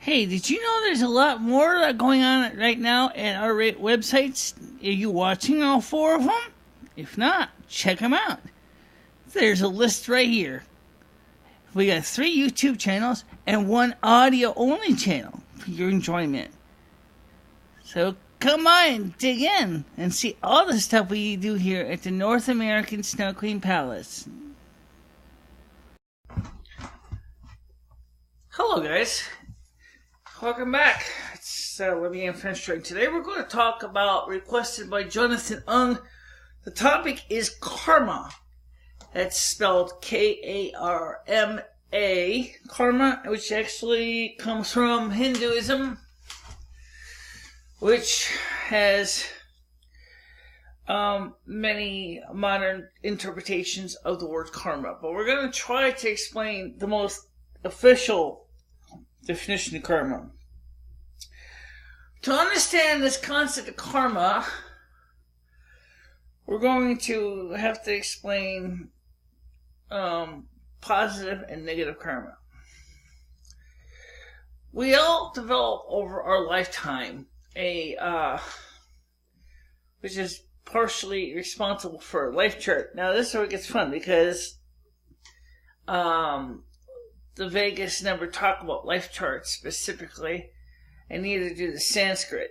Hey, did you know there's a lot more going on right now at our websites? Are you watching all 4 of them? If not, check them out. There's a list right here. We got 3 YouTube channels and 1 audio-only channel for your enjoyment. So come on, dig in, and see all the stuff we do here at the North American Snow Queen Palace. Hello, guys. Welcome back. It's Lumi Anne Finistra. Today we're going to talk about, requested by Jonathan Ung, the topic is karma. That's spelled K-A-R-M-A, karma, which actually comes from Hinduism, which has many modern interpretations of the word karma. But we're going to try to explain the most official definition of karma. To understand this concept of karma, we're going to have to explain positive and negative karma. We all develop over our lifetime which is partially responsible for a life chart. Now this is where it gets fun because the Vegas never talk about life charts specifically, and neither do the Sanskrit,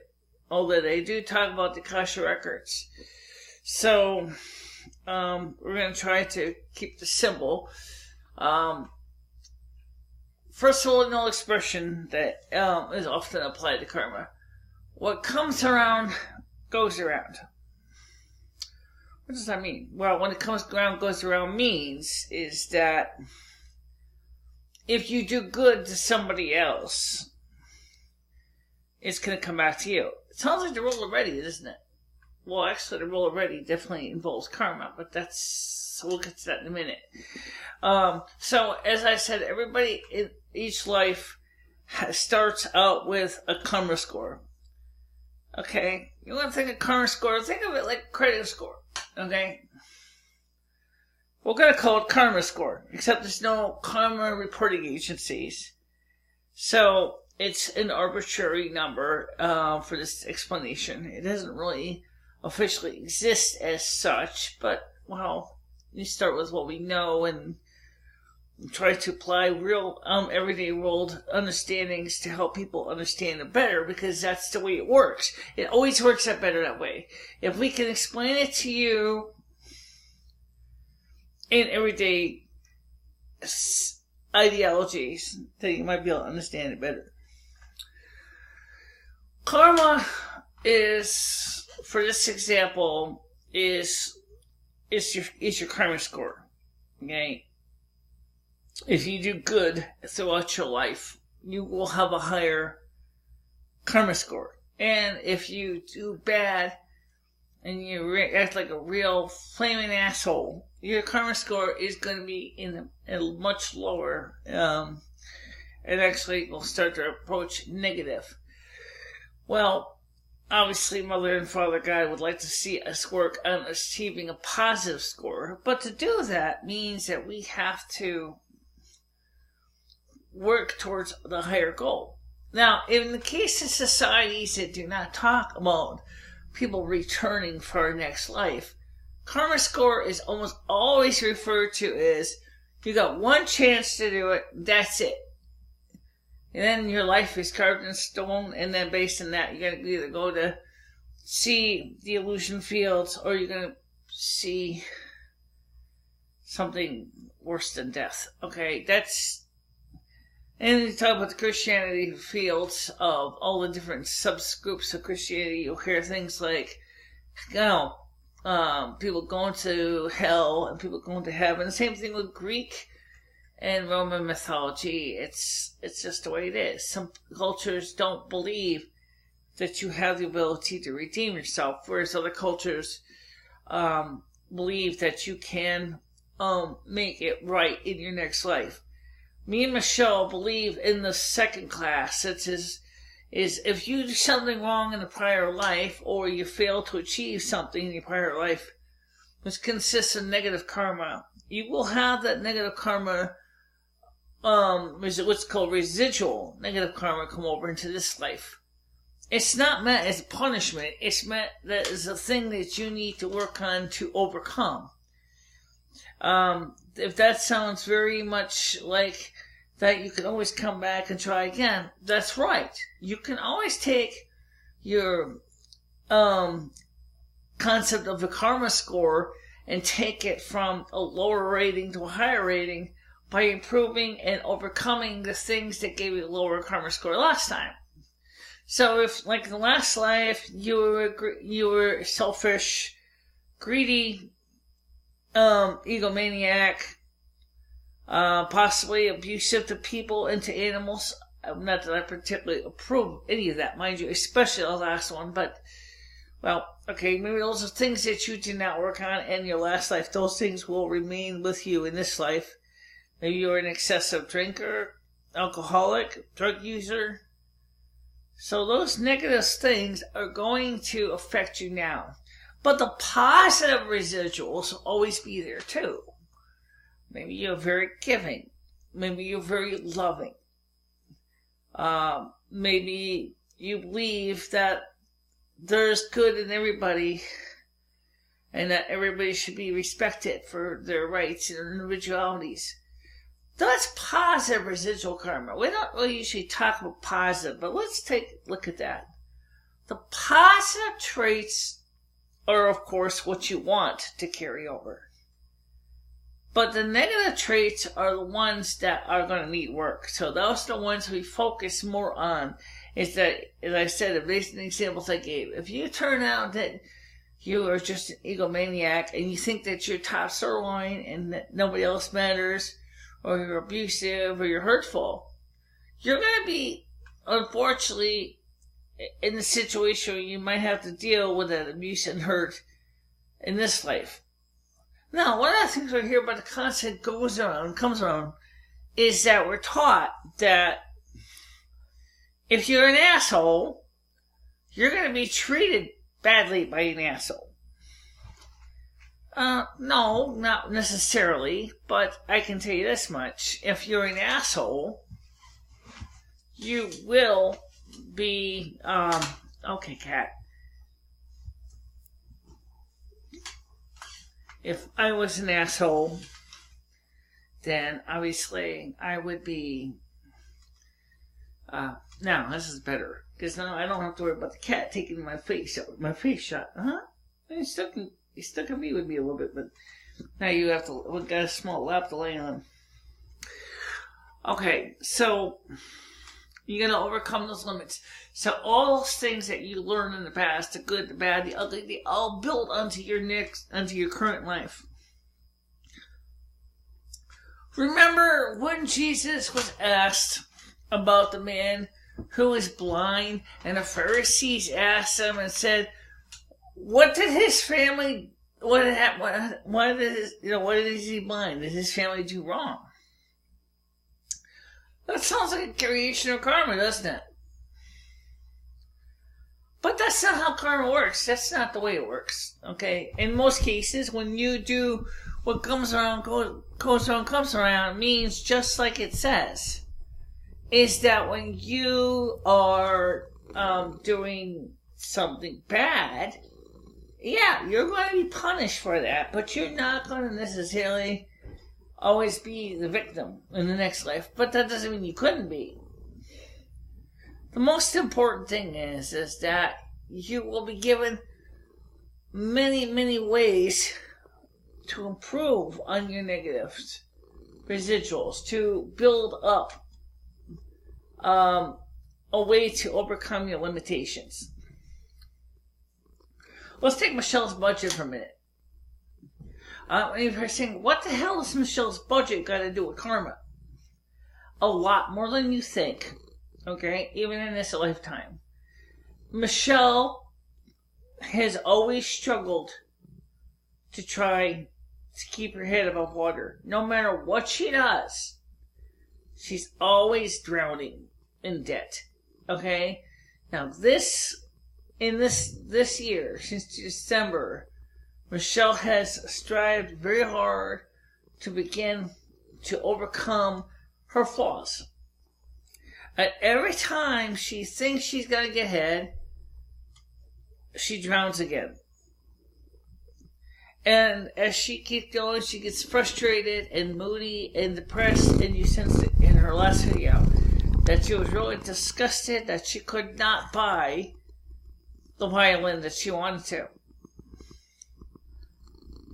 although they do talk about the Akasha records. So we're going to try to keep this simple. First of all, an old expression that is often applied to karma: what comes around goes around. What does that mean? Well, when it comes around goes around means is that if you do good to somebody else, it's going to come back to you. It sounds like the rule already, doesn't it? Well, actually, the rule already definitely involves karma, but we'll get to that in a minute. So, as I said, everybody in each life starts out with a karma score. Okay? You want to think of karma score, think of it like a credit score. Okay? We're going to call it karma score, except there's no karma reporting agencies. So, it's an arbitrary number for this explanation. It doesn't really officially exist as such, but, well, you start with what we know and try to apply real everyday world understandings to help people understand it better, because that's the way it works. It always works out better that way. If we can explain it to you in everyday ideologies, then you might be able to understand it better. Karma is, for this example, is your karma score. Okay? If you do good throughout your life, you will have a higher karma score. And if you do bad and you act like a real flaming asshole, your karma score is going to be in a much lower. It actually will start to approach negative. Well, obviously, Mother and Father God would like to see us work on achieving a positive score. But to do that means that we have to work towards the higher goal. Now, in the case of societies that do not talk about people returning for our next life, karma score is almost always referred to as, you got one chance to do it, that's it. And then your life is carved in stone, and then based on that, you're going to either go to see the illusion fields, or you're going to see something worse than death. Okay, and you talk about the Christianity fields of all the different subgroups of Christianity, you'll hear things like, people going to hell and people going to heaven. The same thing with Greek and Roman mythology. It's just the way it is. Some cultures don't believe that you have the ability to redeem yourself, whereas other cultures believe that you can make it right in your next life. Me and Michelle believe in the second class. Is if you do something wrong in a prior life, or you fail to achieve something in your prior life, which consists of negative karma, you will have that negative karma what's called residual negative karma come over into this life. It's not meant as punishment. It's meant that it's a thing that you need to work on to overcome. If that sounds very much like that you can always come back and try again, that's right. You can always take your concept of a karma score and take it from a lower rating to a higher rating by improving and overcoming the things that gave you a lower karma score last time. So if, like in the last life, you were selfish, greedy, egomaniac, possibly abusive to people and to animals. Not that I particularly approve of any of that, mind you, especially the last one, but, well, okay, maybe those are things that you did not work on in your last life. Those things will remain with you in this life. Maybe you're an excessive drinker, alcoholic, drug user. So those negative things are going to affect you now. But the positive residuals will always be there too. Maybe you're very giving. Maybe you're very loving. Maybe you believe that there's good in everybody and that everybody should be respected for their rights and individualities. That's positive residual karma. We don't really usually talk about positive, but let's take a look at that. The positive traits are, of course, what you want to carry over. But the negative traits are the ones that are going to need work. So those are the ones we focus more on. Is that, as I said, based on the examples I gave, if you turn out that you are just an egomaniac and you think that you're top sirloin and that nobody else matters, or you're abusive, or you're hurtful, you're going to be, unfortunately, in the situation where you might have to deal with that abuse and hurt in this life. Now, one of the things we hear about the concept comes around, is that we're taught that if you're an asshole, you're going to be treated badly by an asshole. No, not necessarily, but I can tell you this much. If you're an asshole, you will be, okay, cat. If I was an asshole, then obviously I would be, now this is better, because now I don't have to worry about the cat taking my face shot. He still can be with me a little bit, but now we've got a small lap to lay on. Okay, so you're going to overcome those limits. So all those things that you learned in the past, the good, the bad, the ugly, they all build onto your current life. Remember when Jesus was asked about the man who was blind, and the Pharisees asked him and said, what did his family, why did he blind? Did his family do wrong? That sounds like a creation of karma, doesn't it? But that's not how karma works. That's not the way it works, okay? In most cases, when you do what comes around, comes around, means just like it says, is that when you are doing something bad, yeah, you're going to be punished for that, but you're not going to necessarily always be the victim in the next life. But that doesn't mean you couldn't be. The most important thing is that you will be given many, many ways to improve on your negative residuals, to build up a way to overcome your limitations. Let's take Michelle's budget for a minute. You're saying, what the hell has Michelle's budget got to do with karma? A lot more than you think. Okay? Even in this lifetime. Michelle has always struggled to try to keep her head above water. No matter what she does, she's always drowning in debt. Okay? Now this year, since December, Michelle has strived very hard to begin to overcome her flaws. And every time she thinks she's going to get ahead, she drowns again. And as she keeps going, she gets frustrated and moody and depressed, and you sensed it in her last video that she was really disgusted that she could not buy the violin that she wanted to.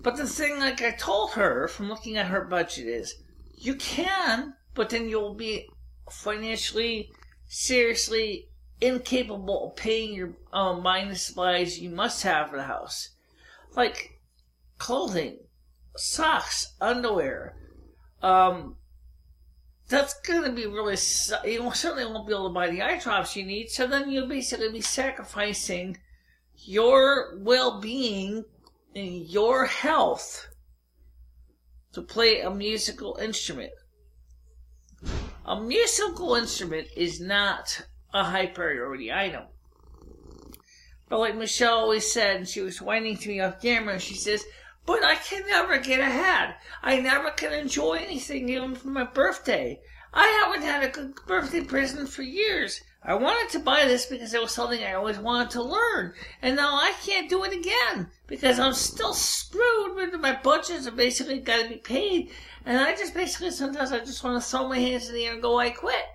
But the thing, like I told her from looking at her budget, is you can, but then you'll be financially, seriously incapable of paying your minor supplies you must have for the house. Like clothing, socks, underwear. That's going to be really... You certainly won't be able to buy the eye drops you need, so then you'll basically be sacrificing your well-being and your health to play a musical instrument. A musical instrument is not a high priority item. But like Michelle always said, and she was whining to me off camera, she says, but I can never get ahead. I never can enjoy anything even for my birthday. I haven't had a good birthday present for years. I wanted to buy this because it was something I always wanted to learn. And now I can't do it again because I'm still screwed with my budgets are basically got to be paid. And I just basically sometimes I just want to throw my hands in the air and go, I quit.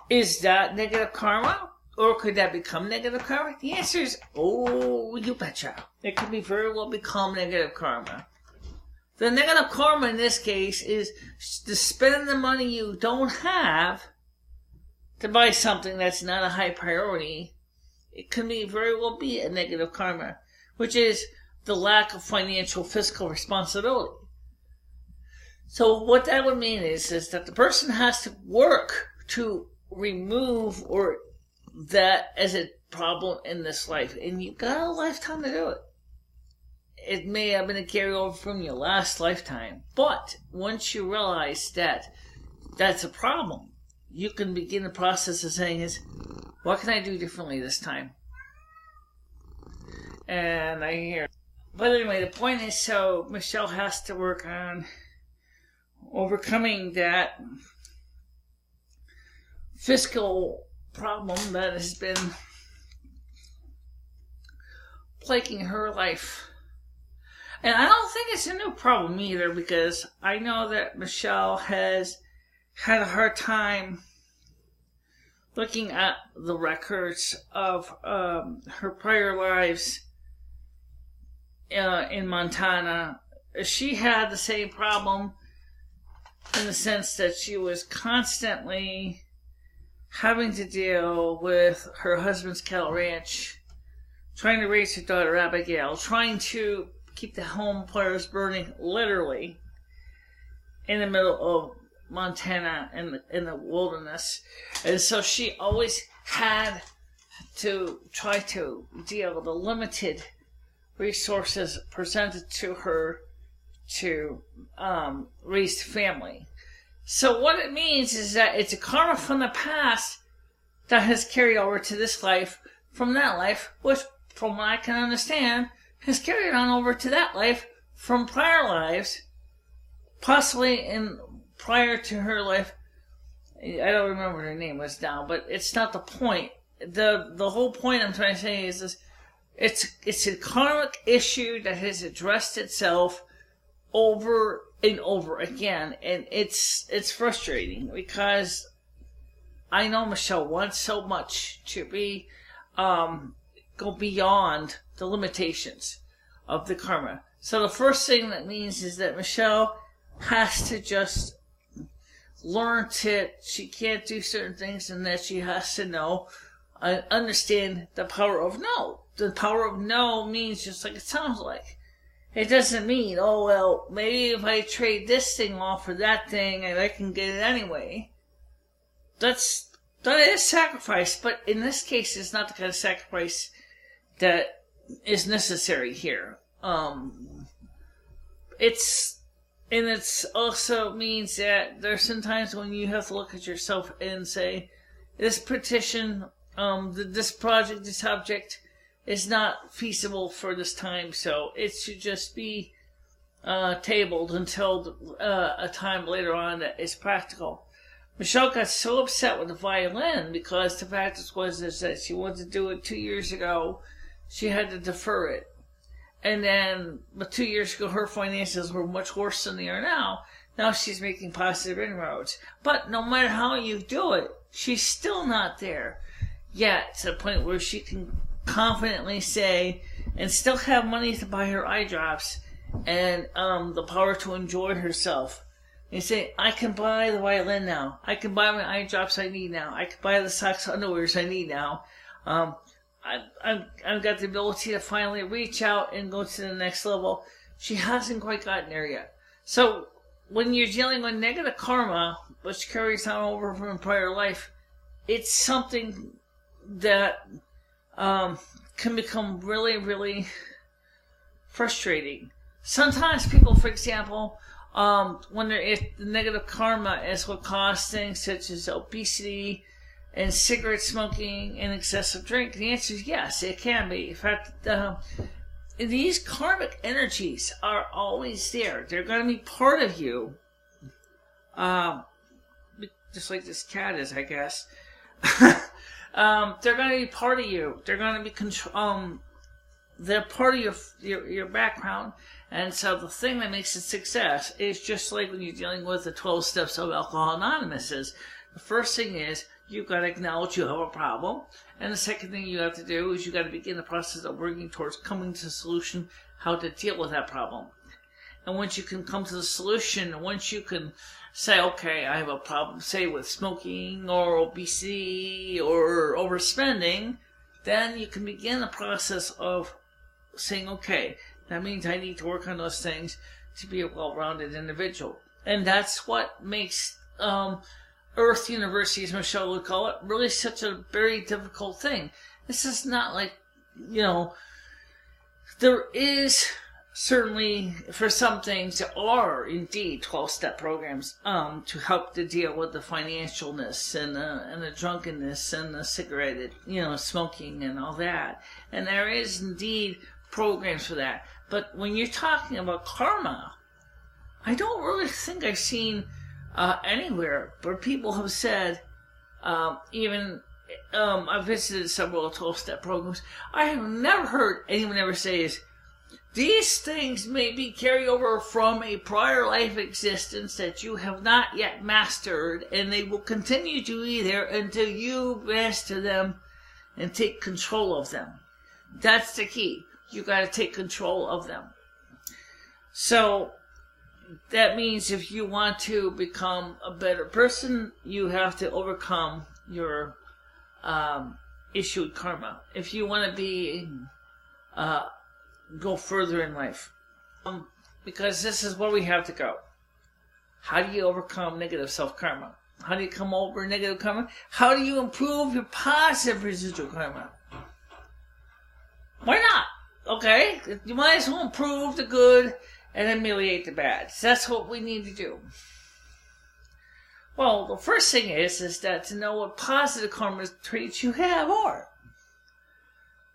Is that negative karma? Or could that become negative karma? The answer is, oh, you betcha. It could be very well become negative karma. The negative karma in this case is to spend the money you don't have to buy something that's not a high priority. It can be very well be a negative karma, which is the lack of financial fiscal responsibility. So what that would mean is that the person has to work to remove or that as a problem in this life, and you've got a lifetime to do it. It may have been a carryover from your last lifetime, but once you realize that that's a problem, you can begin the process of saying is, what can I do differently this time? And I hear, but anyway, the point is, so Michelle has to work on overcoming that fiscal problem that has been plaguing her life. And I don't think it's a new problem either, because I know that Michelle has had a hard time looking at the records of her prior lives in Montana. She had the same problem in the sense that she was constantly having to deal with her husband's cattle ranch, trying to raise her daughter Abigail, trying to keep the home fires burning literally in the middle of Montana in the wilderness. And so she always had to try to deal with the limited resources presented to her to raise the family. So what it means is that it's a karma from the past that has carried over to this life from that life, which, from what I can understand, has carried on over to that life from prior lives, possibly prior to her life. I don't remember what her name was now, but it's not the point. The whole point I'm trying to say is it's a karmic issue that has addressed itself over and over again, and it's frustrating because I know Michelle wants so much to be go beyond the limitations of the karma. So the first thing that means is that Michelle has to just learn that she can't do certain things, and that she has to know and understand the power of no. The power of no means just like it sounds like. It doesn't mean, oh, well, maybe if I trade this thing off for that thing, and I can get it anyway. That is sacrifice, but in this case, it's not the kind of sacrifice that is necessary here. It's also means that there's sometimes when you have to look at yourself and say, this petition, this project, this object is not feasible for this time, so it should just be tabled until a time later on that is practical. Michele got so upset with the violin because the fact was that she wanted to do it 2 years ago. She had to defer it. And then, but 2 years ago, her finances were much worse than they are now. Now she's making positive inroads. But no matter how you do it, she's still not there yet to the point where she can confidently say and still have money to buy her eye drops and the power to enjoy herself. And say, I can buy the violin now. I can buy my eye drops I need now. I can buy the socks, underwears I need now. I've got the ability to finally reach out and go to the next level. She hasn't quite gotten there yet. So when you're dealing with negative karma, which carries on over from a prior life, it's something that can become really, really frustrating. Sometimes people, for example, when the negative karma is what caused things such as obesity and cigarette smoking and excessive drink, the answer is yes, it can be. In fact, these karmic energies are always there. They're going to be part of you. Just like this cat is, I guess. They're going to be part of you. They're going to be they're part of your background. And so the thing that makes it success is just like when you're dealing with the 12 steps of Alcoholics Anonymous is, the first thing is you've got to acknowledge you have a problem. And the second thing you have to do is you've got to begin the process of working towards coming to a solution, how to deal with that problem. And once you can come to the solution, once you can say, okay, I have a problem, say with smoking or obesity or overspending, then you can begin the process of saying, okay, that means I need to work on those things to be a well-rounded individual. And that's what makes Earth University, as Michele would call it, really such a very difficult thing. This is not like, there is certainly, for some things, there are indeed 12-step programs to help to deal with the financialness and the drunkenness and the cigarette, smoking and all that. And there is indeed programs for that. But when you're talking about karma, I don't really think I've seen anywhere where people have said, I've visited several 12-step programs, I have never heard anyone ever say is, these things may be carryover from a prior life existence that you have not yet mastered, and they will continue to be there until you master them and take control of them. That's the key. You got to take control of them. So that means if you want to become a better person, you have to overcome your issued karma. If you want to be go further in life, because this is where we have to go. How do you overcome negative self-karma? How do you come over negative karma? How do you improve your positive residual karma? Why not? Okay, you might as well improve the good and ameliorate the bad. That's what we need to do. Well, the first thing is that to know what positive karma traits you have are.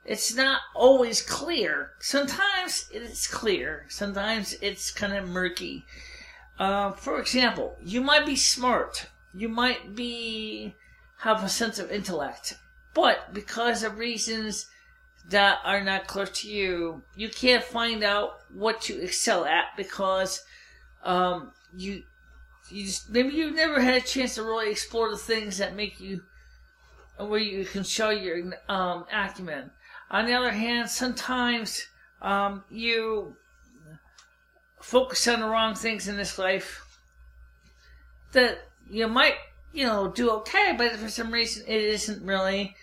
It's not always clear. Sometimes it's clear. Sometimes it's kind of murky. For example, you might be smart. You might have a sense of intellect. But because of reasons that are not clear to you, you can't find out what to excel at because you just, maybe you've never had a chance to really explore the things that make you, where you can show your acumen. On the other hand, sometimes you focus on the wrong things in this life that you might, do okay, but for some reason it isn't really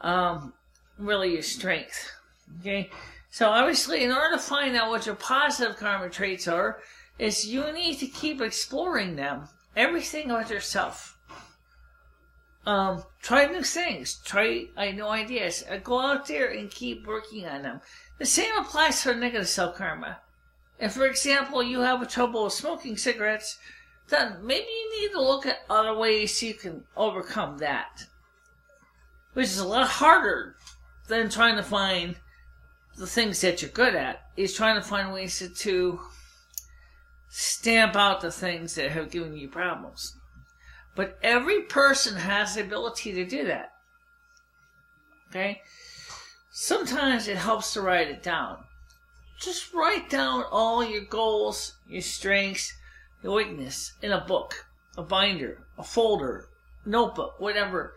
your strength. Okay? So obviously, in order to find out what your positive karma traits are, is you need to keep exploring them. Everything about yourself. Try new things. Try new ideas. Go out there and keep working on them. The same applies for negative self-karma. If, for example, you have trouble with smoking cigarettes, then maybe you need to look at other ways so you can overcome that. Which is a lot harder than trying to find the things that you're good at. Is trying to find ways to stamp out the things that have given you problems. But every person has the ability to do that. Okay? Sometimes it helps to write it down. Just write down all your goals, your strengths, your weakness in a book, a binder, a folder, notebook, whatever.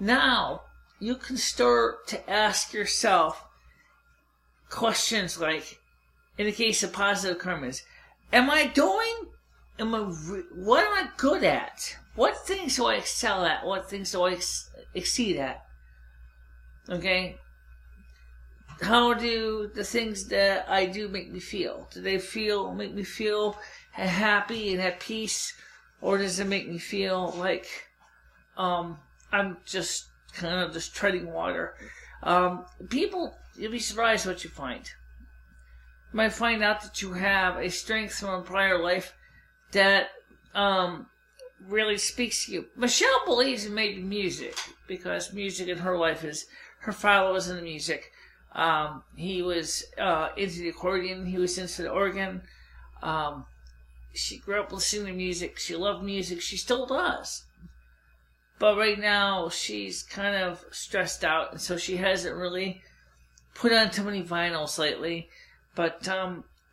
Now, you can start to ask yourself questions like, in the case of positive karma, what am I good at? What things do I excel at? What things do I exceed at? Okay? How do the things that I do make me feel? Do they make me feel happy and at peace? Or does it make me feel like I'm just kind of just treading water? People, you'll be surprised what you find. You might find out that you have a strength from a prior life that really speaks to you. Michelle believes in maybe music, because music in her life is, her father was into music. He was into the accordion. He was into the organ. She grew up listening to music. She loved music. She still does. But right now, she's kind of stressed out, and so she hasn't really put on too many vinyls lately. But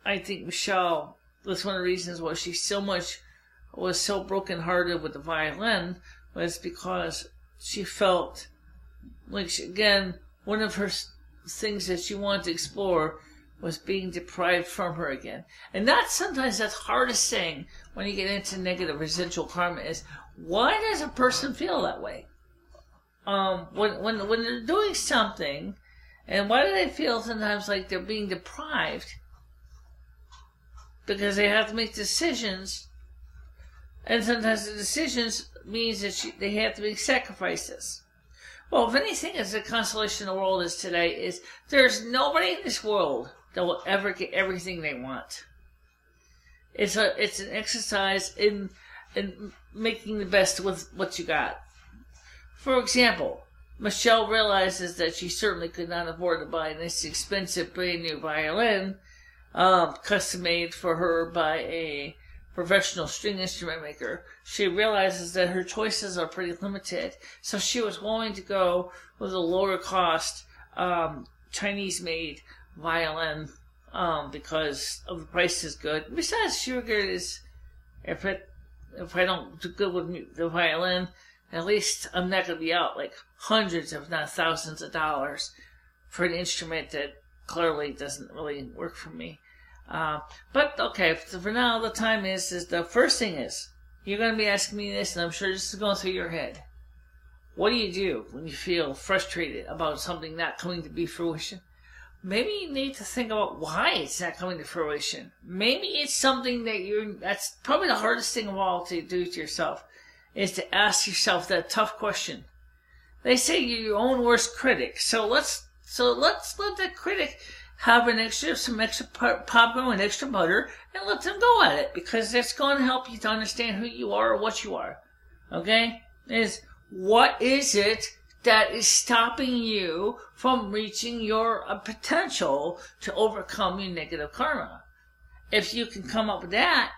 I think Michelle, that's one of the reasons why she was so brokenhearted with the violin, was because she felt like, one of her things that she wanted to explore was being deprived from her again. And that's sometimes the hardest thing when you get into negative residual karma is, why does a person feel that way? When they're doing something, and why do they feel sometimes like they're being deprived? Because they have to make decisions, and sometimes the decisions means that they have to make sacrifices. Well, if anything is the consolation in the world is today, is there's nobody in this world that will ever get everything they want. It's an exercise in making the best with what you got. For example, Michelle realizes that she certainly could not afford to buy this expensive brand new violin, custom made for her by a professional string instrument maker. She realizes that her choices are pretty limited, so she was willing to go with a lower cost Chinese-made violin because of the price is good. Besides, she figured if I don't do good with the violin, at least I'm not going to be out like hundreds, if not thousands of dollars for an instrument that clearly doesn't really work for me. But okay, so for now, the time is the first thing is, you're going to be asking me this, and I'm sure this is going through your head. What do you do when you feel frustrated about something not coming to be fruition? Maybe you need to think about why it's not coming to fruition. Maybe it's something that's probably the hardest thing of all to do to yourself, is to ask yourself that tough question. They say you're your own worst critic, so let's let that critic have some extra popcorn and extra butter, and let them go at it, because that's going to help you to understand who you are or what you are. Okay? What is it that is stopping you from reaching your potential to overcome your negative karma? If you can come up with that,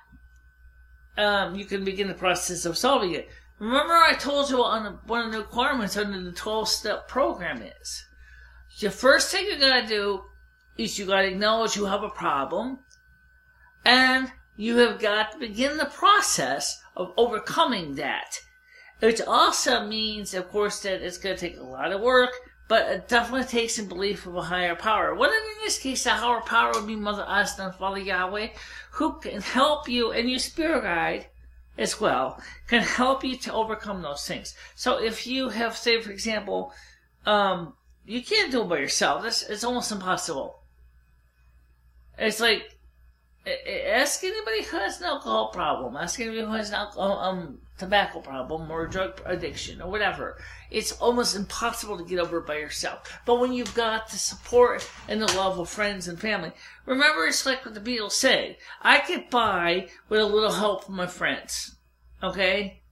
you can begin the process of solving it. Remember I told you one of the requirements under the 12-step program is, the first thing you got to do is you got to acknowledge you have a problem, and you have got to begin the process of overcoming that. It also means, of course, that it's going to take a lot of work, but it definitely takes some belief of a higher power. Well, in this case, the higher power would be Mother Asna and Father Yahweh, who can help you, and your spirit guide as well, can help you to overcome those things. So if you have, say, for example, you can't do it by yourself. It's almost impossible. It's like, ask anybody who has an alcohol problem. Ask anybody who has an tobacco problem or drug addiction or whatever. It's almost impossible to get over it by yourself. But when you've got the support and the love of friends and family, remember, it's like what the Beatles say. I get by with a little help from my friends. Okay?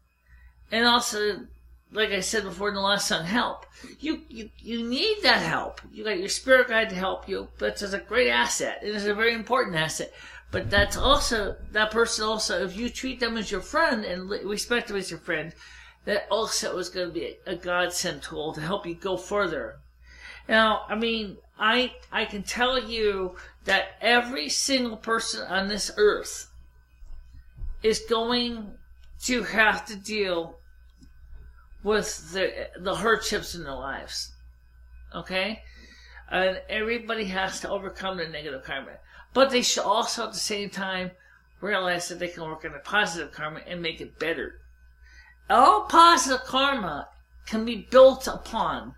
And also, like I said before in the last song, help. You need that help. You got your spirit guide to help you, but it's a great asset. It is a very important asset. But that's also, that person also, if you treat them as your friend and respect them as your friend, that also is going to be a godsend tool to help you go further. Now, I mean, I can tell you that every single person on this earth is going to have to deal with the hardships in their lives. Okay? And everybody has to overcome their negative karma. But they should also at the same time realize that they can work on the positive karma and make it better. All positive karma can be built upon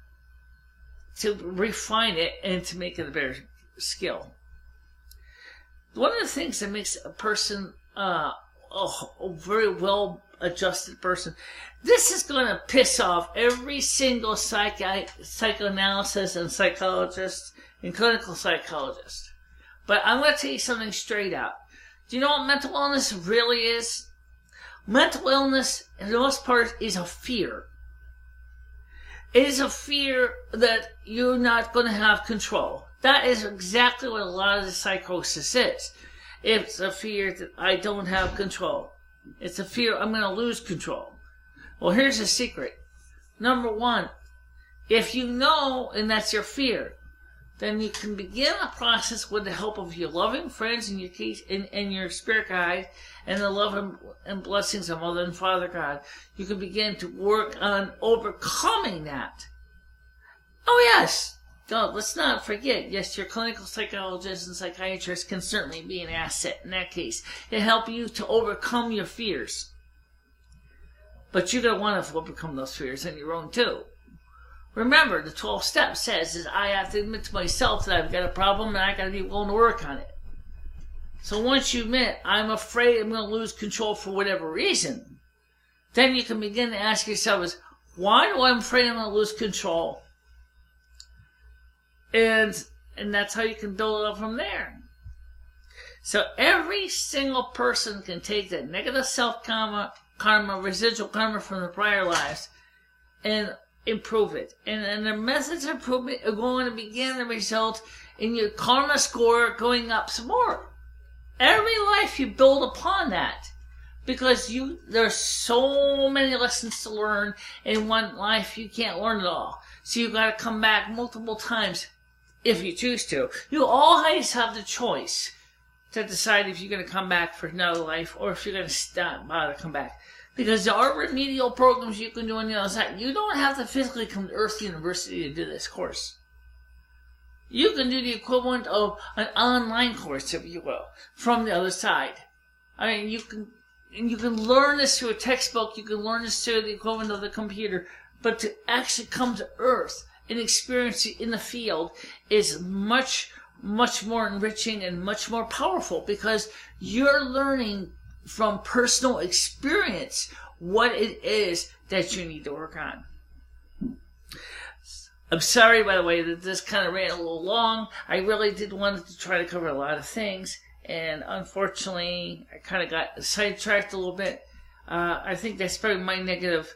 to refine it and to make it a better skill. One of the things that makes a person a very well adjusted person, this is going to piss off every single psychoanalysis and psychologist and clinical psychologist. But I'm going to tell you something straight out. Do you know what mental illness really is? Mental illness, in the most part, is a fear. It is a fear that you're not going to have control. That is exactly what a lot of the psychosis is. It's a fear that I don't have control. It's a fear I'm going to lose control. Well, here's the secret. Number one, if you know, and that's your fear, then you can begin a process with the help of your loving friends and your and your spirit guide and the love and blessings of Mother and Father God. You can begin to work on overcoming that. Oh yes, let's not forget, yes, your clinical psychologist and psychiatrist can certainly be an asset in that case to help you to overcome your fears. But you're going to want to overcome those fears on your own too. Remember, the 12 steps says is I have to admit to myself that I've got a problem and I got to be willing to work on it. So once you admit, I'm afraid I'm going to lose control for whatever reason, then you can begin to ask yourself is, why do I'm afraid I'm going to lose control? And that's how you can build it up from there. So every single person can take that negative self-karma, residual karma from the prior lives, and improve it. And the methods of improvement are going to begin to result in your karma score going up some more. Every life you build upon that. Because there's so many lessons to learn in one life, you can't learn it all. So you've got to come back multiple times if you choose to. You always have the choice to decide if you're going to come back for another life or if you're going to stop by to come back. Because there are remedial programs you can do on the other side. You don't have to physically come to Earth University to do this course. You can do the equivalent of an online course, if you will, from the other side. I mean, you can learn this through a textbook. You can learn this through the equivalent of the computer. But to actually come to Earth and experience it in the field is much, much more enriching and much more powerful because you're learning from personal experience what it is that you need to work on. I'm sorry, by the way, that this kind of ran a little long. I really did want to try to cover a lot of things, and unfortunately, I kind of got sidetracked a little bit. I think that's probably my negative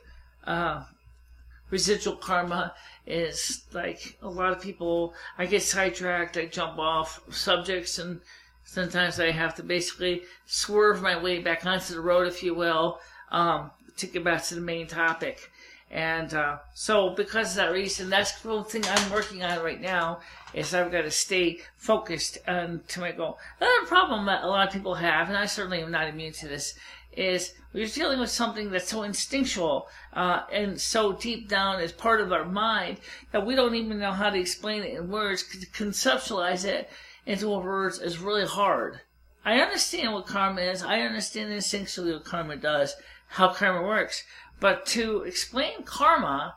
residual karma is like a lot of people, I get sidetracked, I jump off subjects, and sometimes I have to basically swerve my way back onto the road, if you will, to get back to the main topic. And so because of that reason, that's the whole thing I'm working on right now, is I've got to stay focused to my goal. Another problem that a lot of people have, and I certainly am not immune to this, is we're dealing with something that's so instinctual and so deep down as part of our mind that we don't even know how to explain it in words. To conceptualize it into words is really hard. I understand what karma is. I understand instinctually what karma does, how karma works. But to explain karma,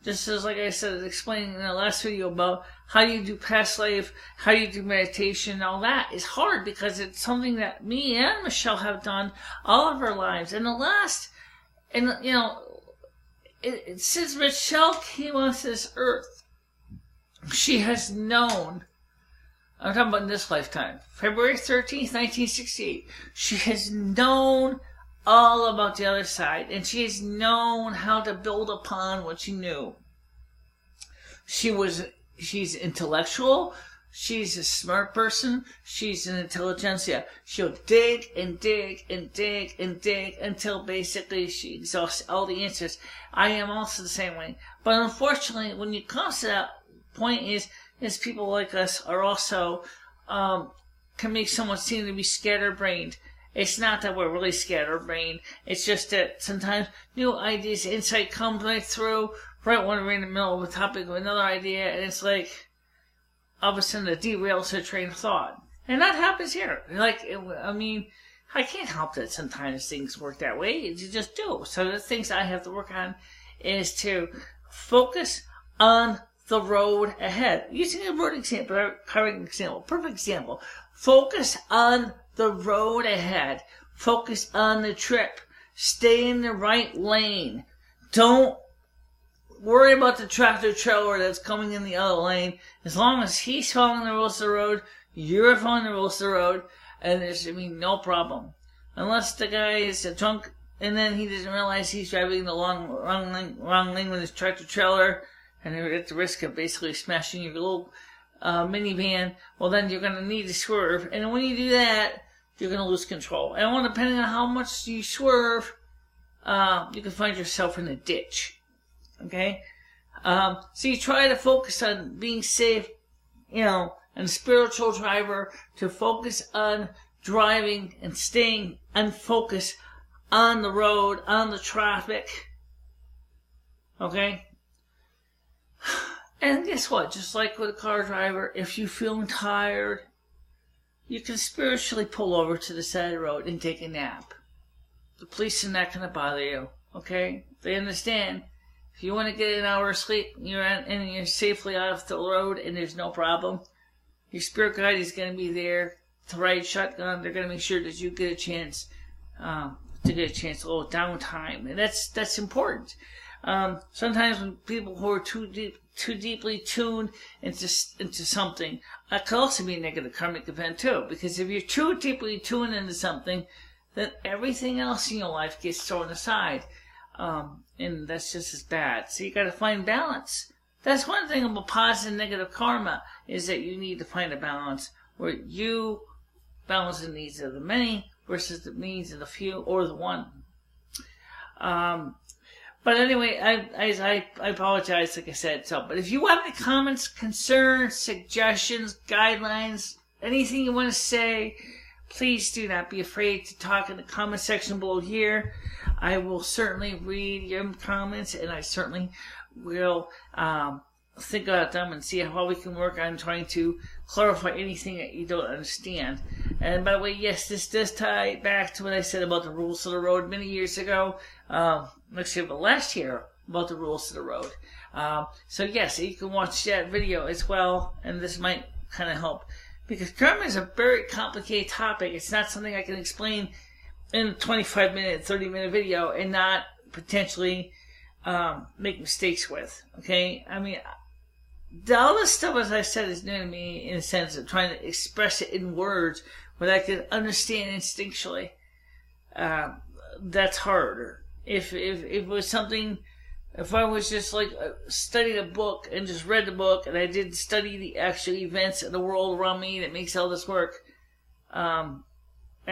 just as like I said, explaining in the last video about how you do past life, how you do meditation, all that is hard because it's something that me and Michelle have done all of our lives. Since Michelle came onto this earth, she has known, I'm talking about in this lifetime, February 13th, 1968, she has known all about the other side, and she has known how to build upon what she knew. She's intellectual, she's a smart person. She's an intelligentsia. She'll dig and dig and dig and dig until basically she exhausts all the answers. I am also the same way. But unfortunately, when you come to that point is people like us are also, can make someone seem to be scatterbrained. It's not that we're really scatterbrained. It's just that sometimes new ideas, insight comes right through, right when we're in the middle of a topic of another idea, and it's like, all of a sudden it derails her train of thought. And that happens here. Like, I mean, I can't help that sometimes things work that way. You just do. So the things I have to work on is to focus on the road ahead. Using a road example, current example, perfect example. Focus on the road ahead. Focus on the trip. Stay in the right lane. Don't worry about the tractor trailer that's coming in the other lane. As long as he's following the rules of the road, you're following the rules of the road, and there's no problem. Unless the guy is a drunk and then he doesn't realize he's driving the wrong lane with his tractor trailer, and you're at the risk of basically smashing your little minivan, well then you're going to need to swerve. And when you do that, you're going to lose control. And depending on how much you swerve, you can find yourself in a ditch. Okay? So you try to focus on being safe, and a spiritual driver to focus on driving and staying unfocused on the road, on the traffic. Okay? And guess what? Just like with a car driver, if you're feeling tired, you can spiritually pull over to the side of the road and take a nap. The police are not going to bother you. Okay? They understand. If you want to get an hour of sleep, you're safely off the road and there's no problem, your spirit guide is going to be there to ride shotgun. They're going to make sure that you get a chance a little downtime, and that's important. Sometimes when people who are too deeply tuned into something, that could also be a negative karmic event too. Because if you're too deeply tuned into something, then everything else in your life gets thrown aside. And that's just as bad. So you got to find balance. That's one thing about positive and negative karma, is that you need to find a balance where you balance the needs of the many versus the needs of the few or the one. But anyway, I apologize, like I said. But if you have any comments, concerns, suggestions, guidelines, anything you want to say, please do not be afraid to talk in the comment section below here. I will certainly read your comments, and I certainly will think about them and see how we can work on trying to clarify anything that you don't understand. And by the way, yes, this does tie back to what I said about the rules of the road many years ago. Actually, last year, about the rules of the road. So yes, you can watch that video as well, and this might kind of help. Because karma is a very complicated topic. It's not something I can explain in a 25-minute, 30-minute video and not potentially make mistakes with. Okay? I mean, all this stuff, as I said, is new to me in a sense of trying to express it in words where I can understand instinctually. That's harder. If it was something, if I was just like studied a book and just read the book and I didn't study the actual events of the world around me that makes all this work, and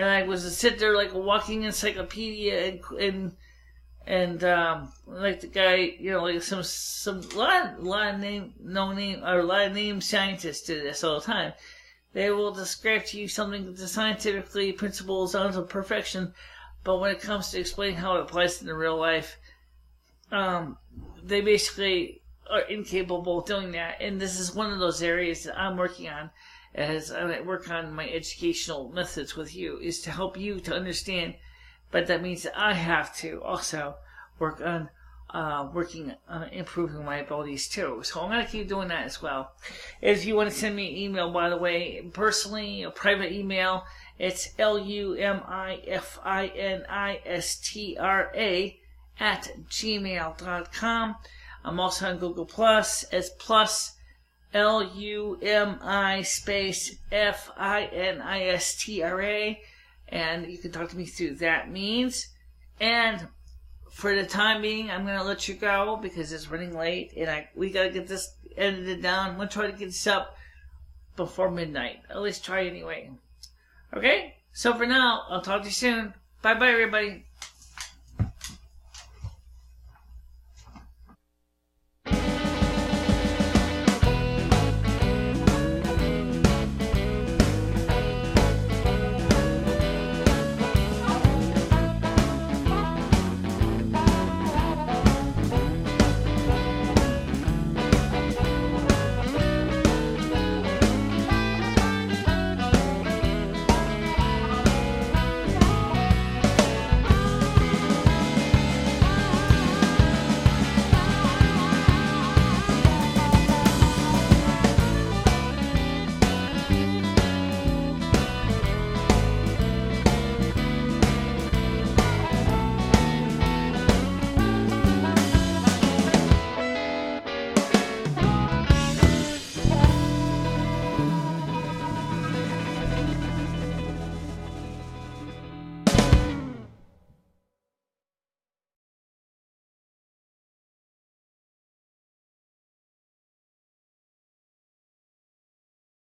I was to sit there like a walking encyclopedia and like the guy, like some lot of name scientists do this all the time. They will describe to you something that's scientifically principled down to perfection, but when it comes to explaining how it applies to the real life, they basically are incapable of doing that. And this is one of those areas that I'm working on as I work on my educational methods with you, is to help you to understand. But that means that I have to also work on improving my abilities too. So I'm going to keep doing that as well. If you want to send me an email, by the way, personally, a private email, it's lumifinistra@gmail.com. I'm also on Google Plus as plus LUMI space FINISTRA, and you can talk to me through that means. And for the time being, I'm going to let you go because it's running late, and we got to get this edited down. I'm going to try to get this up before midnight. At least try anyway. Okay? So for now, I'll talk to you soon. Bye-bye, everybody.